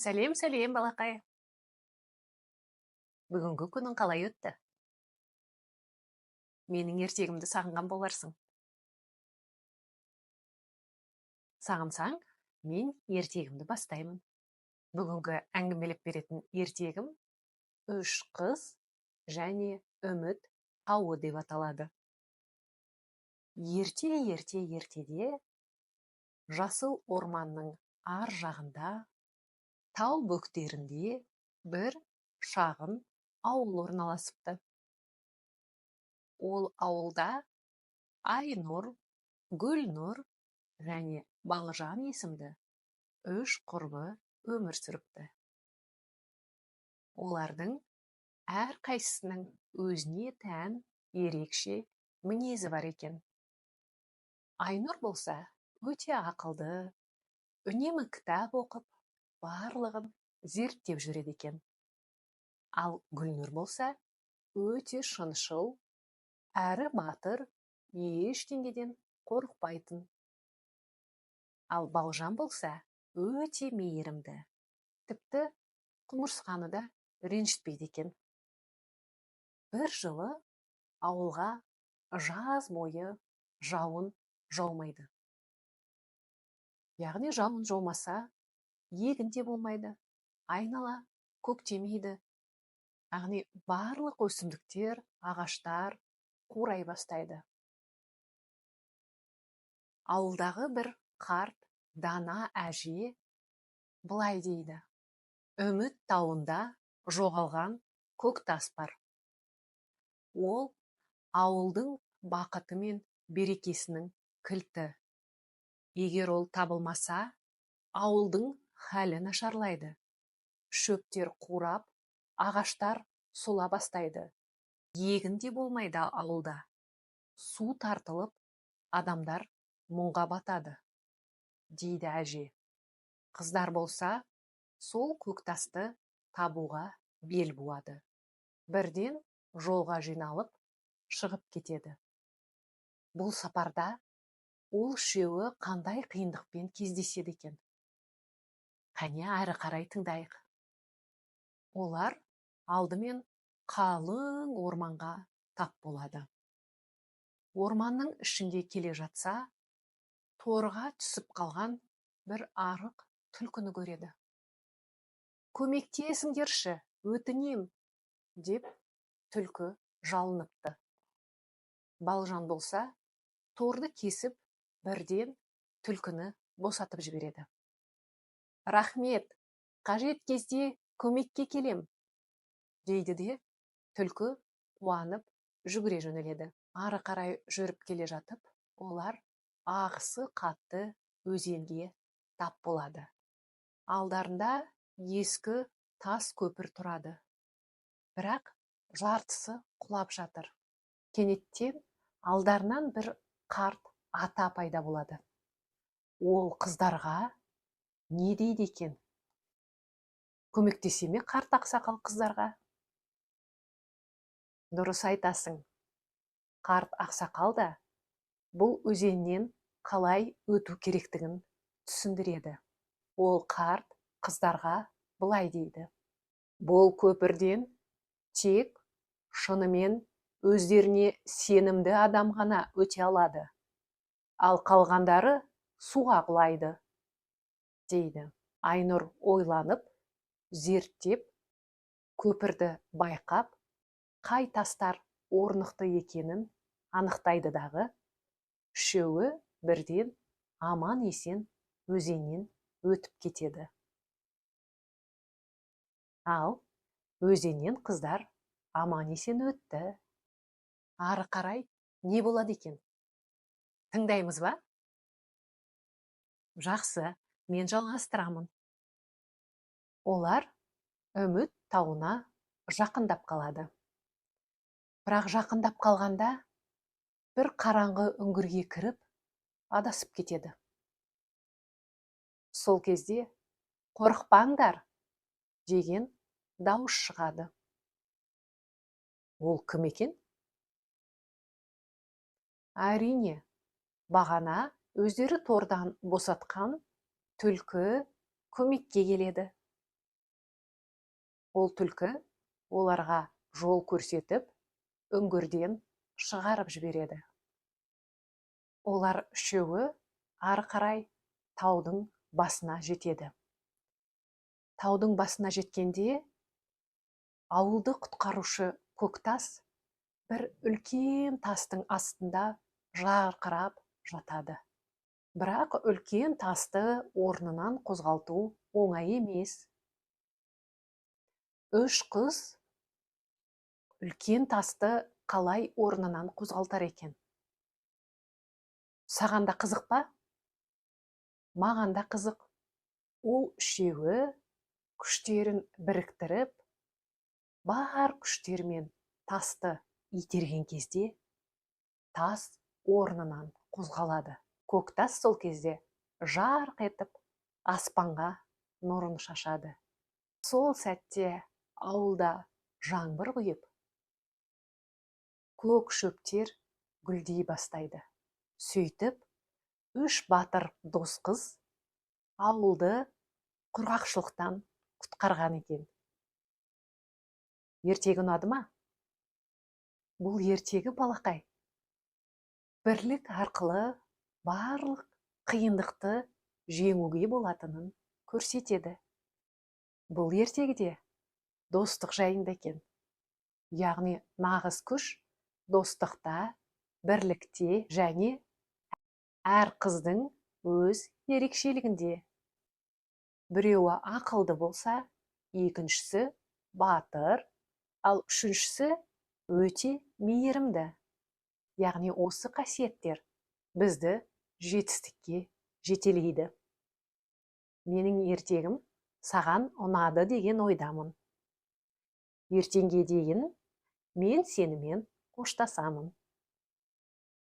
Сәлем, сәлем, балақай. Бүгінгі күнің қалай өтті? Менің ертегімді сағынған боларсың. Сағынсаң, мен ертегімді бастаймын. Бүгінгі әңгімелеп беретін ертегім «Үш қыз және үміт тауы» деп аталады. Ертеде жасыл орманның ар жағында, тау бөктерінде бір шағын ауыл орналасыпты. Ол ауылда Айнұр, Гүлнұр және Балжан есімді үш құрбы өмір сүріпті. Олардың әрқайсысының өзіне тән ерекше мінезі бар екен. Айнұр болса, өте ақылды, үнемі кітап оқып, барлығын зерттеп жүреді екен. Ал Гүлнұр болса, өте шыншыл, әрі батыр, ештеңеден қорықпайтын. Ал Балжан болса, өте мейірімді, тіпті құмырсқаны да ренжітпейді екен. Бір жылы ауылға жаз бойы жауын жаумайды. Яғни жауын жаумаса, егін де болмайды, айнала көктемейді. Яғни барлық өсімдіктер, ағаштар қурай бастайды. Ауылдағы бір қарт дана әже былай дейді: үміт тауында жоғалған көк тас бар. Ол ауылдың бақыты мен берекесінің кілті. Егер ол табылмаса, ауылдың халі нашарлайды. Шөптер қурап, ағаштар сола бастайды. Егін де болмайды ауылда. Су тартылып, адамдар мұңға батады, дейді әже. Қыздар болса, сол көктасты табуға бел буады. Бірден жолға жиналып, шығып кетеді. Бұл сапарда ол үшеуі қандай қиындықпен кездеседі екен? Қане әрі қарай тыңдайық. Олар алдымен қалың орманға тап болады. Орманның ішінде келе жатса, торға түсіп қалған бір арық түлкіні көреді. «Көмектесіңдерші, өтінем», деп түлкі жалыныпты. Балжан болса, торды кесіп, бірден түлкіні босатып жібереді. «Рахмет, қажет кезде көмекке келем», дейді де түлкі қуанып жүгіре жөнеледі. Ары қарай жүріп келе жатып, олар ағысы қатты өзенге тап болады. Алдарында ескі тас көпір тұрады. Бірақ жартысы құлап жатыр. Кенеттен алдарынан бір қарт ата пайда болады. Ол қыздарға не дейді екен? Көмектесе ме қарт ақсақал қыздарға? Дұрыс айтасың. Қарт ақсақал да бұл өзеннен қалай өту керектігін түсіндіреді. Ол қарт қыздарға былай дейді: бұл көпірден тек шынымен өздеріне сенімді адам ғана өте алады. Ал қалғандары суға құлайды, дейді. Айнұр ойланып, зерттеп, көпірді байқап, қай тастар орнықты екенін анықтайды дағы, үшеуі бірден аман есен өзеннен өтіп кетеді. Ал өзеннен қыздар аман есен өтті. Ары қарай не болады екен? Тыңдаймыз ба? Жақсы, мен жалғастырамын. Олар үміт тауына жақындап қалады. Бірақ жақындап қалғанда бір қараңғы үңгірге кіріп, адасып кетеді. Сол кезде «қорықпаңдар» деген дауыс шығады. Ол кім екен? Әрине, бағана өздері тордан босатқан түлкі көмекке келеді. Ол түлкі оларға жол көрсетіп, үңгірден шығарып жібереді. Олар үшеуі ары қарай таудың басына жетеді. Таудың басына жеткенде ауылды құтқарушы Көктас бір үлкен тастың астында жарқырап жатады. Бірақ үлкен тасты орнынан қозғалту оңай емес. Үш қыз үлкен тасты қалай орнынан қозғалтар екен? Саған да қызық па? Маған да қызық. Ол үшеуі күштерін біріктіріп, бар күштермен тасты итерген кезде, тас орнынан қозғалады. Көктас сол кезде жарқ етіп, аспанға нұрын шашады. Сол сәтте ауылда жаңбыр құйып, көк шөптер гүлдей бастайды. Сөйтіп, үш батыр дос қыз ауылды құрғақшылықтан құтқарған екен. Ертегі ұнады ма? Бұл ертегі балақай. Бірлік арқылы барлық қиындықты жеңуге болатынын көрсетеді. Бұл ертегіде достық жайында екен. Яғни нағыз күш достықта, бірлікте және әр қыздың өз ерекшелігінде. Біреуі ақылды болса, екіншісі батыр, ал үшіншісі өте мейірімді. Яғни осы қасиеттер бізді жетістікке жетелейді. Менің ертегім саған ұнады деген ойдамын. Ертеңге дейін мен сенімен қоштасамын.